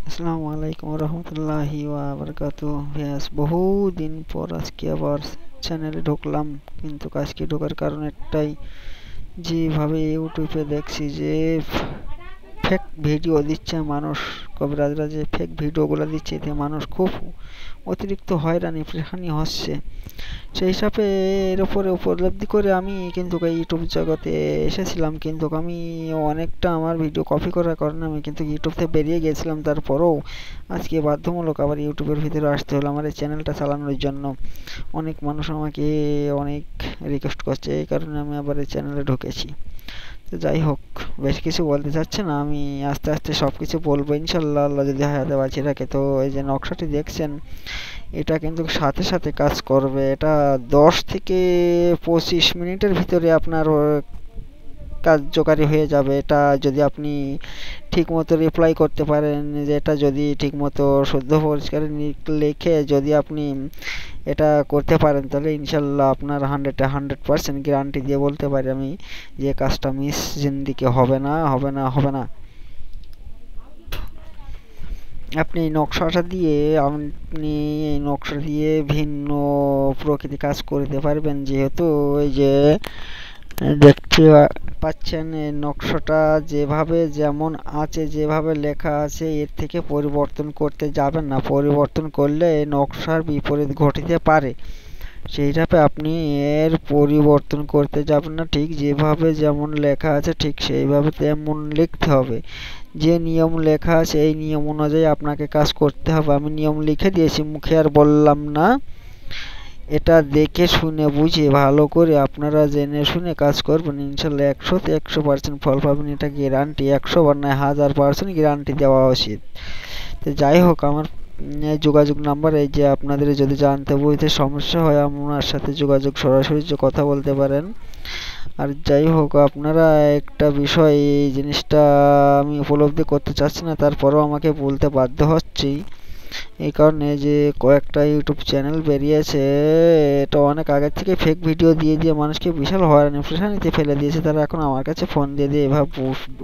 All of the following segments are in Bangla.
আসসালামু আলাইকুম রহমতুল্লাহি ওয়া বারাকাতুহু। ভিউয়ার্স, বহুদিন পর আজকে আবার চ্যানেলে ঢুকলাম, কিন্তু আজকে ঢোকার কারণ একটাই, যেভাবে ইউটিউবে দেখছি যে ফেক ভিডিও দিচ্ছে মানুষ, কবিরাজরা যে ফেক ভিডিওগুলো দিচ্ছে, এতে মানুষ খুব অতিরিক্ত হয়রানি পেরেশানি হচ্ছে। সেই হিসাবে এর উপরে উপলব্ধি করে আমি কিন্তু এই ইউটিউব জগতে এসেছিলাম, কিন্তু আমি অনেকটা আমার ভিডিও কপি করার কারণে আমি কিন্তু ইউটিউব থেকে বেরিয়ে গেছিলাম। তারপরেও আজকে বাধ্যমূলক আবার ইউটিউবের ভিতরে আসতে হলো আমার এই চ্যানেলটা চালানোর জন্য। অনেক মানুষ আমাকে অনেক রিকোয়েস্ট করছে, এই কারণে আমি আবার এই চ্যানেলে ঢুকেছি। তো যাই হোক, বেশি কিছু বলতে চাচ্ছি না, আমি আস্তে আস্তে সব কিছু বলবো ইনশাল্লাহ, আল্লাহ যদি হায়াতে বাঁচিয়ে রাখে। তো এই যে নকশাটি দেখছেন, এটা কিন্তু সাথে সাথে কাজ করবে। এটা 10 থেকে 25 মিনিটের ভিতরে আপনার কার্যকারী হয়ে যাবে। এটা যদি আপনি ঠিকমতো রিপ্লাই করতে পারেন, যে এটা যদি ঠিকমতো শুদ্ধ পরিষ্কার লিখে যদি আপনি এটা করতে পারেন, তাহলে ইনশাল্লাহ আপনার 100% গ্যারান্টি দিয়ে বলতে পারি আমি যে কাজটা মিস জিন্দিকে হবে না, হবে না, হবে না। আপনি এই নকশা দিয়ে ভিন্ন প্রকৃতি কাজ করতে পারবেন। যেহেতু এই যে দেখতে পাচ্ছেন, এই নকশাটা যেভাবে যেমন আছে, যেভাবে লেখা আছে, এর থেকে পরিবর্তন করতে যাবেন না। পরিবর্তন করলে এই নকশার বিপরীত ঘটিতে পারে। সেইভাবে আপনি এর পরিবর্তন করতে যাবেন না। ঠিক যেভাবে যেমন লেখা আছে ঠিক সেইভাবে তেমন লিখতে হবে। যে নিয়ম লেখা আছে এই নিয়ম অনুযায়ী আপনাকে কাজ করতে হবে। আমি নিয়ম লিখে দিয়েছি, মুখে আর বললাম না। এটা দেখে শুনে বুঝে ভালো করে আপনারা জেনে শুনে কাজ করবেন, ইনশাল্লাহ 100% ফল পাবেন। এটা গ্যারান্টি, 100 বার নয় 1000% গ্যারান্টি দেওয়া উচিত। তো যাই হোক, আমার যোগাযোগ নাম্বার এই যে, আপনাদের যদি জানতে বুঝতে সমস্যা হয় আমার সাথে যোগাযোগ সরাসরি কথা বলতে পারেন। আর যাই হোক, আপনারা একটা বিষয়, এই জিনিসটা আমি উপলব্ধি করতে চাচ্ছি না, তারপরেও আমাকে বলতে বাধ্য হচ্ছি। এই কারণে যে কয়েকটা ইউটিউব চ্যানেল বেরিয়েছে, এটা অনেক আগের থেকে ফেক ভিডিও দিয়ে দিয়ে মানুষকে বিশাল হয়রানি পেরেশানিতে ফেলে দিয়েছে। তারা এখন আমার কাছে ফোন দিয়ে দিয়ে এভাবে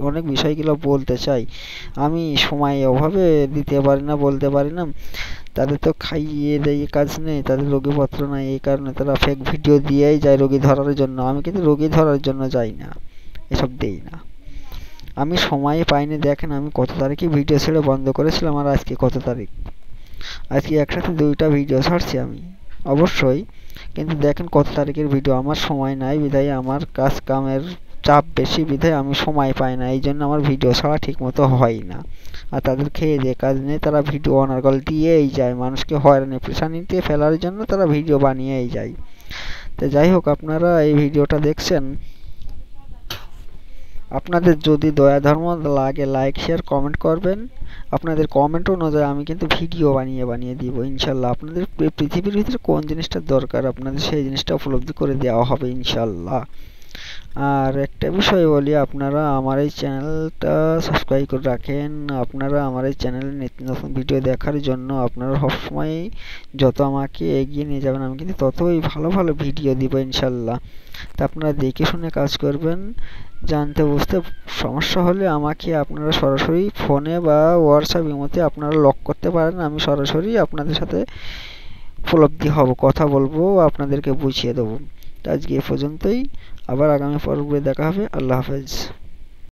অনেক বিষয়গুলো বলতে চাই, আমি সময় অভাবে দিতে পারি না, বলতে পারি না। তাদের তো খাইয়ে দেয় কাজ নেই, তাদের রোগীপত্র নাই, এই কারণে তারা ফেক ভিডিও দিয়েই যায় রোগী ধরার জন্য। আমি কিন্তু রোগী ধরার জন্য যাই না, এসব দেই না। আমি সময় পাইনি। দেখেন আমি কত তারিখে ভিডিও ছেড়ে বন্ধ করেছিলাম, আর আজকে কত তারিখ। আজকে একসাথে 2টা ভিডিও ছাড়ছি আমি অবশ্যই, কিন্তু দেখেন কত তারিখের ভিডিও। আমার সময় নাই বিধায়, আমার কাজ কামের চাপ বেশি বিধায় আমি সময় পাই না, এই জন্য আমার ভিডিও ছাড়া ঠিক মতো হয় না। আর তাদের খেয়ে দিয়ে কাজ নেই, তারা ভিডিও অনার্গল দিয়েই যায়, মানুষকে হয়রানি পেরেশানিতে ফেলার জন্য তারা ভিডিও বানিয়েই যায়। তো যাই হোক, আপনারা এই ভিডিওটা দেখছেন, আপনাদের যদি দয়া ধর্ম লাগে লাইক শেয়ার কমেন্ট করবেন। আপনাদের কমেন্ট অনুযায়ী আমি কিন্তু ভিডিও বানিয়ে বানিয়ে দিব ইনশাল্লাহ। আপনাদের পৃথিবীর ভিতরে কোন জিনিসটা দরকার আপনাদের সেই জিনিসটা উপলব্ধি করে দেওয়া হবে ইনশাল্লাহ। আর একটা বিষয় বলি, আপনারা আমার এই চ্যানেলটা সাবস্ক্রাইব করে রাখেন। আপনারা আমার এই চ্যানেলে নিত্য নতুন ভিডিও দেখার জন্য আপনারা সবসময় যত আমাকে এগিয়ে নিয়ে যাবেন, আমি কিন্তু ততই ভালো ভালো ভিডিও দিব ইনশাল্লাহ। তা আপনারা দেখে শুনে কাজ করবেন। জানতে বুঝতে সমস্যা হলে আমাকে আপনারা সরাসরি ফোনে বা হোয়াটসঅ্যাপ ইমোতে আপনারা লক করতে পারেন। আমি সরাসরি আপনাদের সাথে উপলব্ধি হব, কথা বলবো, আপনাদেরকে বুঝিয়ে দেবো। আজকে এ পর্যন্তই, আবার আগামী পর্বে দেখা হবে। আল্লাহ হাফেজ।